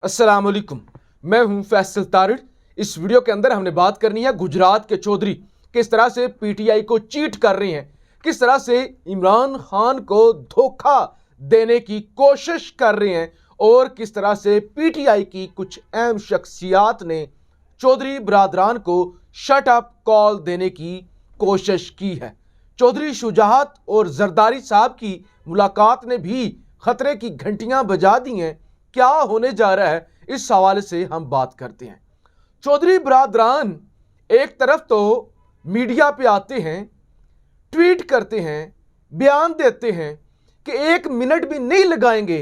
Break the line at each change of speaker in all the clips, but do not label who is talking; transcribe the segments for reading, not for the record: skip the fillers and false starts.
अस्सलाम वालेकुम। मैं हूं फैसल तारिड़। इस वीडियो के अंदर हमने बात करनी है गुजरात के चौधरी किस तरह से पीटीआई को चीट कर रहे हैं, किस तरह से इमरान खान को धोखा देने की कोशिश कर रहे हैं और किस तरह से पीटीआई की कुछ अहम शख्सियात ने चौधरी बरादरान को शट अप कॉल देने की कोशिश की है। चौधरी शुजात और जरदारी साहब की मुलाकात ने भी खतरे की घंटियां बजा दी हैं। क्या होने जा रहा है, इस हवाले से हम बात करते हैं। चौधरी बरादरान एक तरफ तो मीडिया पे आते हैं, ट्वीट करते हैं, बयान देते हैं कि 1 मिनट भी नहीं लगाएंगे,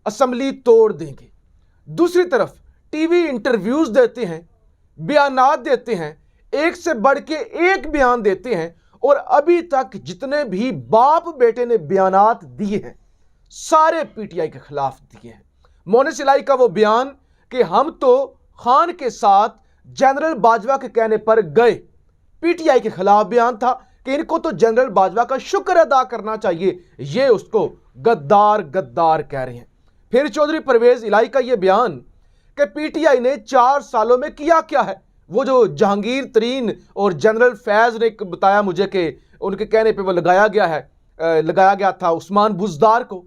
असेंबली तोड़ देंगे। दूसरी तरफ टीवी इंटरव्यूज देते हैं, बयानात देते हैं, एक से बढ़ के एक बयान देते हैं और अभी तक जितने भी बाप बेटे ने बयानात दिए हैं सारे पीटीआई के खिलाफ दिए हैं। मोनिस इलाही का वो बयान कि हम तो खान के साथ जनरल बाजवा के कहने पर गए, पीटीआई के खिलाफ बयान था कि इनको तो जनरल बाजवा का शुक्र अदा करना चाहिए, ये उसको गद्दार गद्दार कह रहे हैं। फिर चौधरी परवेज इलाही का ये बयान कि पीटीआई ने 4 सालों में किया क्या है। वो जो जहांगीर तरीन और जनरल फैज ने बताया मुझे कि उनके कहने पे वो लगाया गया था उस्मान बुजदार को,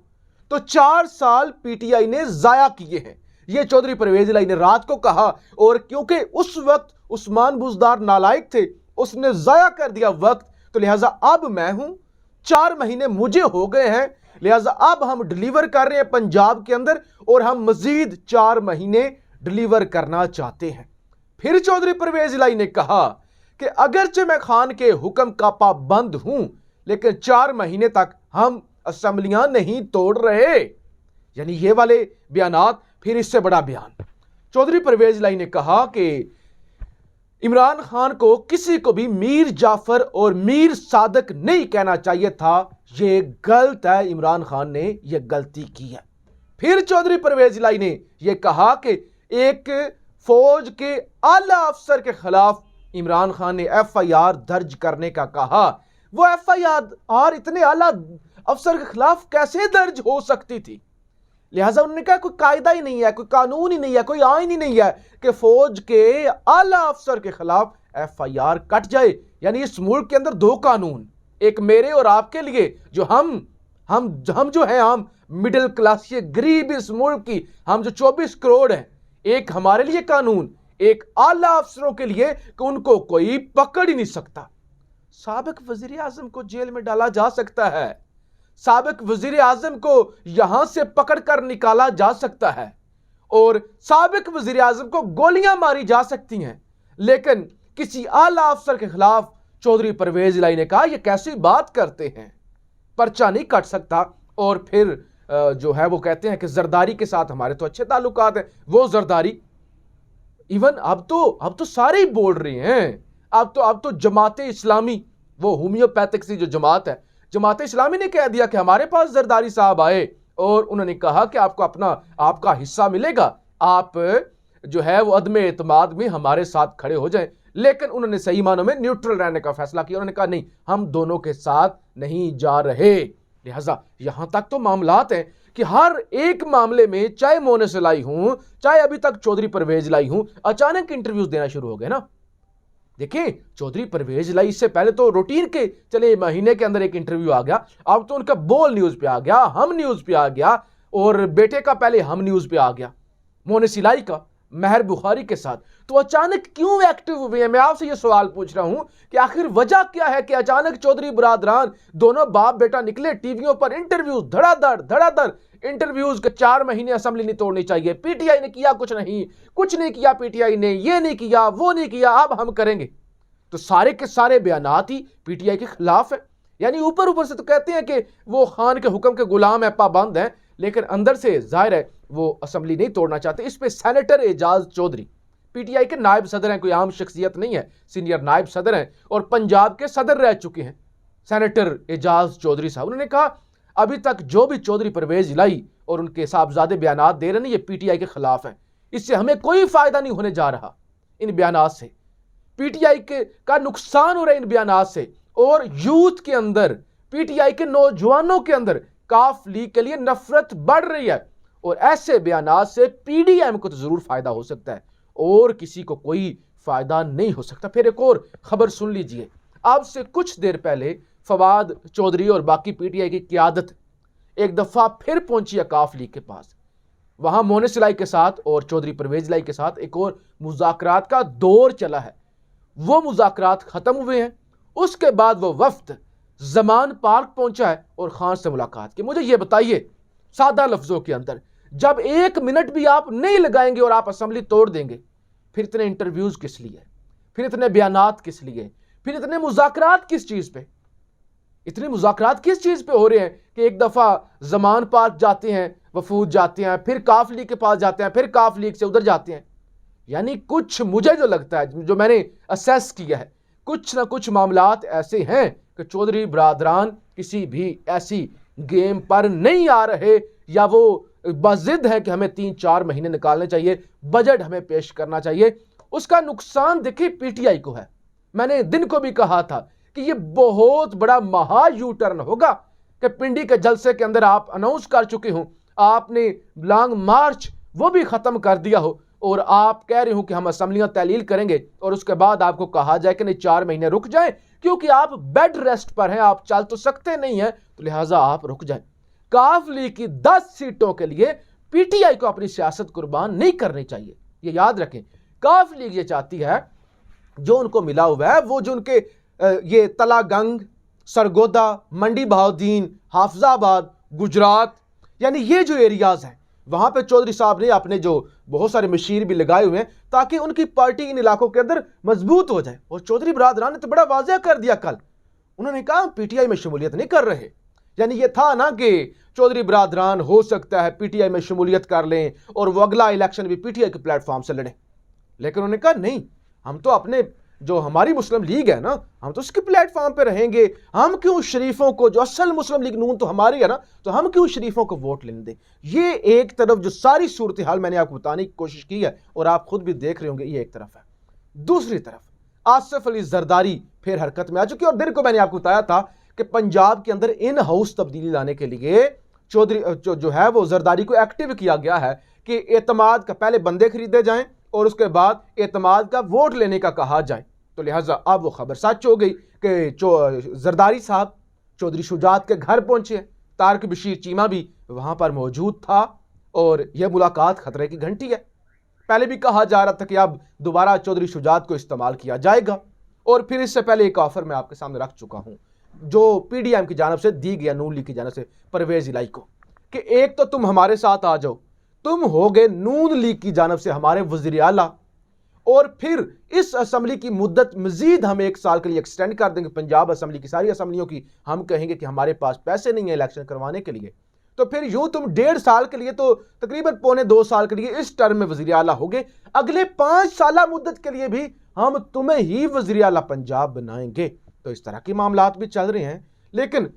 तो 4 साल पीटीआई ने जाया किए हैं, ये चौधरी परवेज इलाही ने रात को कहा। और क्योंकि उस वक्त उस्मान बुजदार नालायक थे, उसने जाया कर दिया वक्त, तो लिहाजा अब मैं हूं, 4 महीने मुझे हो गए हैं, लिहाजा अब हम डिलीवर कर रहे हैं पंजाब के अंदर और हम मजीद 4 महीने डिलीवर करना चाहते हैं। फिर चौधरी परवेज इलाही ने कहा कि अगरचे मैं खान के हुक्म का पाबंद हूं, लेकिन 4 महीने तक हम असेंबलियां नहीं तोड़ रहे। यानी ये वाले बयानात। फिर इससे बड़ा बयान चौधरी परवेज इलाही ने कहा कि इमरान खान को किसी को भी मीर जाफर और मीर सादक नहीं कहना चाहिए था, ये गलत है, इमरान खान ने यह गलती की है। फिर चौधरी परवेज इलाही ने यह कहा कि एक फौज के आला अफसर के खिलाफ इमरान खान ने एफआईआर दर्ज करने का कहा। वो एफआईआर इतने आला अफसर के खिलाफ कैसे दर्ज हो सकती थी? लिहाजा उन्होंने कहा कोई कायदा ही नहीं है, कोई कानून ही नहीं है, कोई आईन ही नहीं है कि फौज के आला अफसर के खिलाफ एफआईआर कट जाए। यानी इस मुल्क के अंदर 2 कानून, एक मेरे और आपके लिए जो हम जो है हम मिडिल क्लास ये गरीब इस मुल्क की, हम जो 24 करोड़ हैं, एक हमारे लिए कानून, एक आला अफसरों के लिए कि उनको कोई पकड़ ही नहीं सकता। साबिक वजीर आजम को जेल में डाला जा सकता है, साबिक वजीर आजम को यहां से पकड़कर निकाला जा सकता है और साबिक वजीर आजम को गोलियां मारी जा सकती हैं, लेकिन किसी आला अफसर के खिलाफ चौधरी परवेज इलाही ने कहा, यह कैसी बात करते हैं, पर्चा नहीं कट सकता। और फिर जो है वो कहते हैं कि जरदारी के साथ हमारे तो अच्छे ताल्लुकात हैं। वो जरदारी इवन अब तो सारे ही बोल रहे हैं, अब तो जमाते इस्लामी, वो होम्योपैथिक सी जो जमात है, जमाते इस्लामी ने कह दिया कि हमारे पास जरदारी साहब आए और उन्होंने कहा कि आपको आपका हिस्सा मिलेगा, आप जो है वो अदम एतमाद में हमारे साथ खड़े हो जाएं। लेकिन उन्होंने सही मानों में न्यूट्रल रहने का फैसला किया। उन्होंने कहा नहीं, हम दोनों के साथ नहीं जा रहे। लिहाजा यहां तक तो मामलात हैं कि हर एक मामले में, चाहे मोनिस इलाही हूं, चाहे अभी तक चौधरी परवेज इलाही हूं, अचानक इंटरव्यूज देना शुरू हो गए ना। देखिए चौधरी परवेज इलाही इससे पहले तो रूटीन के चले महीने के अंदर एक इंटरव्यू आ गया, अब तो उनका बोल न्यूज पे आ गया, हम न्यूज पे आ गया और बेटे का पहले हम न्यूज पे आ गया, मोनिस इलाही का महर बुखारी के साथ। तो अचानक क्यों एक्टिव हुए हैं? मैं आपसे ये सवाल पूछ रहा हूं कि आखिर वजह क्या है कि अचानक चौधरी बरादरान दोनों बाप बेटा निकले टीवियों पर, इंटरव्यूज धड़ाधड़ इंटरव्यूज के 4 महीने असेंबली नहीं तोड़नी चाहिए, पीटीआई ने किया कुछ नहीं किया, पीटीआई ने ये नहीं किया, वो नहीं किया, अब हम करेंगे। तो सारे के सारे बयानात ही पीटीआई के खिलाफ है। यानी ऊपर से तो कहते हैं कि वो खान के हुक्म के गुलाम है, पाबंद है, लेकिन अंदर से जाहिर है वो असेंबली नहीं तोड़ना चाहते। इस पे सेनेटर एजाज चौधरी पीटीआई के नायब सदर हैं, कोई आम शख्सियत नहीं है, सीनियर नायब सदर हैं और पंजाब के सदर रह चुके हैं सेनेटर एजाज चौधरी साहब। उन्होंने कहा अभी तक जो भी चौधरी परवेज इलाही और उनके साहबजादे बयानात दे रहे हैं, ये पीटीआई के खिलाफ है, इससे हमें कोई फायदा नहीं होने जा रहा। इन बयानात से पीटीआई का नुकसान हो रहा है, इन बयानात से। और यूथ के अंदर, पीटीआई के नौजवानों के अंदर काफ लीग के लिए नफरत बढ़ रही है और ऐसे बयानात से पीडीएम को तो जरूर फायदा हो सकता है और किसी को कोई फायदा नहीं हो सकता। फिर एक और खबर सुन लीजिए। अब से कुछ देर पहले फवाद चौधरी और बाकी पीटीआई की क़यादत एक दफा फिर पहुंची अकाफ लीग के पास। वहां मोनिस इलाही के साथ और चौधरी परवेज इलाही के साथ एक और मुज़ाकरात का दौर चला है। वो मुज़ाकरात खत्म हुए हैं। उसके बाद वो वफ्द जमान पार्क पहुंचा है और खान से मुलाकात की। मुझे ये बताइए सादा लफ्जों के अंदर, जब 1 मिनट भी आप नहीं लगाएंगे और आप असेंबली तोड़ देंगे, फिर इतने इंटरव्यूज किस लिए, फिर इतने बयानात किस लिए, फिर इतने मुज़ाकरात किस चीज पे, इतने मुज़ाकरात किस चीज पे हो रहे हैं कि एक दफा जमान पार्क जाते हैं, वफूद जाते हैं, फिर काफ लीग के पास जाते हैं, फिर काफ लीग से उधर जाते हैं। यानी कुछ मुझे जो लगता है, जो मैंने असेस किया है, कुछ ना कुछ मामलात ऐसे हैं कि चौधरी बरादरान किसी भी ऐसी गेम पर नहीं आ रहे, या वो बजिद है कि हमें 3-4 महीने निकालने चाहिए, बजट हमें पेश करना चाहिए। उसका नुकसान देखिए पीटीआई को है। मैंने दिन को भी कहा था कि ये बहुत बड़ा महा यू टर्न होगा कि पिंडी के जलसे के अंदर आप अनाउंस कर चुके हो, आपने लॉन्ग मार्च वो भी खत्म कर दिया हो और आप कह रहे हो कि हम असेंबलियां तहलील करेंगे, और उसके बाद आपको कहा जाए कि नहीं 4 महीने रुक जाए क्योंकि आप बेड रेस्ट पर हैं, आप चल तो सकते नहीं हैं, तो लिहाजा आप रुक जाएं। काफ लीग की 10 सीटों के लिए पीटीआई को अपनी सियासत कुर्बान नहीं करनी चाहिए, ये याद रखें। काफ लीग ये चाहती है जो उनको मिला हुआ है, वो जो उनके ये तलागंग, सरगोदा, मंडी बहाउद्दीन, हाफजाबाद, गुजरात, यानी ये जो एरियाज हैं, वहां पे चौधरी साहब ने अपने जो बहुत सारे मशीर भी लगाए हुए हैं ताकि उनकी पार्टी इन इलाकों के अंदर मजबूत हो जाए। और चौधरी बरादरान ने तो बड़ा वाज़ेह कर दिया कल, उन्होंने कहा पीटीआई में शमूलियत नहीं कर रहे। यानी ये था ना कि चौधरी बरादरान हो सकता है पीटीआई में शमूलियत कर लें और वो अगला इलेक्शन भी पीटीआई के प्लेटफॉर्म से लड़ें, लेकिन उन्होंने कहा नहीं, हम तो अपने जो हमारी मुस्लिम लीग है ना, हम तो उसके प्लेटफॉर्म पे रहेंगे। हम क्यों शरीफों को, जो असल मुस्लिम लीग नून तो हमारी है ना, तो हम क्यों शरीफों को वोट लेने दें। ये एक तरफ जो सारी सूरत हाल मैंने आपको बताने की कोशिश की है और आप खुद भी देख रहे होंगे, ये एक तरफ है। दूसरी तरफ आसिफ अली जरदारी फिर हरकत में आ चुकी है। और दिन को मैंने आपको बताया था कि पंजाब के अंदर इन हाउस तब्दीली लाने के लिए चौधरी जो है वो जरदारी को एक्टिव किया गया है कि एतमाद का पहले बंदे खरीदे जाएं और उसके बाद एतमाद का वोट लेने का कहा जाए। तो लिहाजा अब वो खबर सच हो गई कि जरदारी साहब चौधरी शुजात के घर पहुंचे। तारक बशीर चीमा भी वहां पर मौजूद था और यह मुलाकात खतरे की घंटी है। पहले भी कहा जा रहा था कि अब दोबारा चौधरी शुजात को इस्तेमाल किया जाएगा। और फिर इससे पहले एक ऑफर मैं आपके सामने रख चुका हूं जो पीडीएम की जानब से दी गया, नून लीग की जानब से परवेज इलाही को, कि एक तो तुम हमारे साथ आ जाओ, तुम हो गए नून लीग की जानब से हमारे वज़ीर आला, और फिर इस असेंबली की मुद्दत मजीद हम 1 साल के लिए एक्सटेंड कर देंगे। पंजाब असेंबली की सारी असेंबलियों की हम कहेंगे कि हमारे पास पैसे नहीं है इलेक्शन करवाने के लिए, तो फिर यूं तुम 1.5 साल के लिए, तो तकरीबन 1.25-2 साल के लिए इस टर्म में वज़ीर आला हो गए। अगले 5 साल मुद्दत के लिए भी हम तुम्हें ही वज़ीर आला पंजाब बनाएंगे। तो इस तरह के मामलात भी चल रहे हैं। लेकिन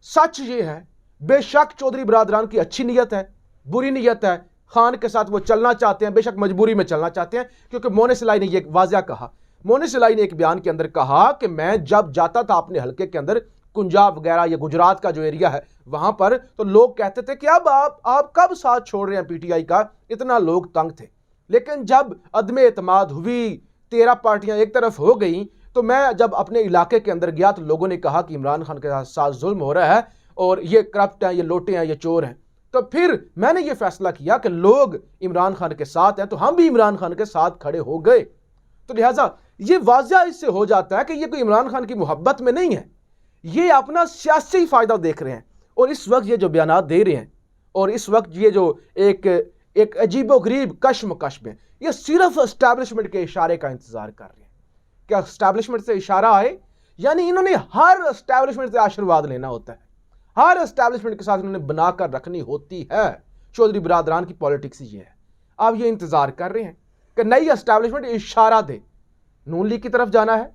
सच ये है, बेशक चौधरी बरादरान की अच्छी नीयत है, बुरी नीयत है, खान के साथ वो चलना चाहते हैं, बेशक मजबूरी में चलना चाहते हैं, क्योंकि मोनिस इलाही ने ये वाज़ेह कहा। मोनिस इलाही ने एक बयान के अंदर कहा कि मैं जब जाता था अपने हल्के के अंदर, कुंजाब वगैरह या गुजरात का जो एरिया है वहां पर, तो लोग कहते थे कि अब आप कब साथ छोड़ रहे हैं पीटीआई का, इतना लोग तंग थे। लेकिन जब अदम एतमाद हुई, 13 पार्टियां एक तरफ हो गई, तो मैं जब अपने इलाके के अंदर गया तो लोगों ने कहा कि इमरान खान के साथ जुल्म हो रहा है और ये करप्ट हैं, ये लोटे हैं, ये चोर हैं। तो फिर मैंने ये फैसला किया कि लोग इमरान खान के साथ हैं, तो हम भी इमरान खान के साथ खड़े हो गए। तो लिहाजा ये वाज़ेह इससे हो जाता है कि ये कोई इमरान खान की मोहब्बत में नहीं है, ये अपना सियासी फायदा देख रहे हैं। और इस वक्त ये जो बयानात दे रहे हैं और इस वक्त ये जो एक अजीबोगरीब कश्मकश में, ये सिर्फ एस्टैब्लिशमेंट के इशारे का इंतजार कर रहे हैं। क्या एस्टैब्लिशमेंट से इशारा आए, यानी इन्होंने हर एस्टैब्लिशमेंट से आशीर्वाद लेना होता है, हर एस्टैब्लिशमेंट के साथ इन्होंने बनाकर रखनी होती है। चौधरी बरादरान की पॉलिटिक्स ये है। अब ये इंतजार कर रहे हैं कि नई एस्टैब्लिशमेंट इशारा दे, नून लीग की तरफ जाना है,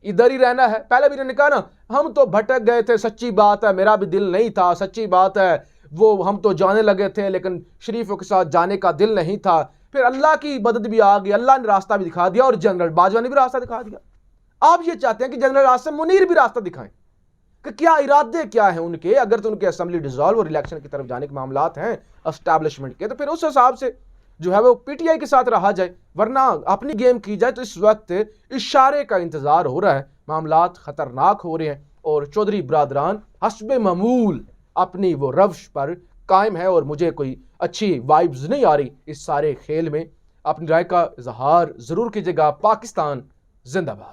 इधर ही रहना है। पहले भी इन्होंने कहा ना, हम तो भटक गए थे, सच्ची बात है, मेरा भी दिल नहीं था, सच्ची बात है, वो हम तो जाने लगे थे लेकिन शरीफों के साथ जाने का दिल नहीं था। फिर अल्लाह की मदद भी आ गई, अल्लाह ने रास्ता भी दिखा दिया और जनरल बाजवा ने भी रास्ता दिखा दिया। आप ये चाहते हैं कि जनरल आसिम मुनीर भी रास्ता दिखाएं, कि क्या इरादे क्या हैं उनके। अगर तो उनके असेंबली डिसॉल्व और इलेक्शन की तरफ जाने के मामलात हैं एस्टैब्लिशमेंट के, तो फिर उस हिसाब से जो है वो पीटीआई के साथ रहा जाए, वरना अपनी गेम की जाए। तो इस वक्त इशारे का इंतजार हो रहा है, मामलात खतरनाक हो रहे हैं और चौधरी बरादरान हस्बे मामूल अपनी वो रवश पर कायम है और मुझे कोई अच्छी वाइब्स नहीं आ रही इस सारे खेल में। अपनी राय का इजहार जरूर कीजिएगा। पाकिस्तान जिंदाबाद।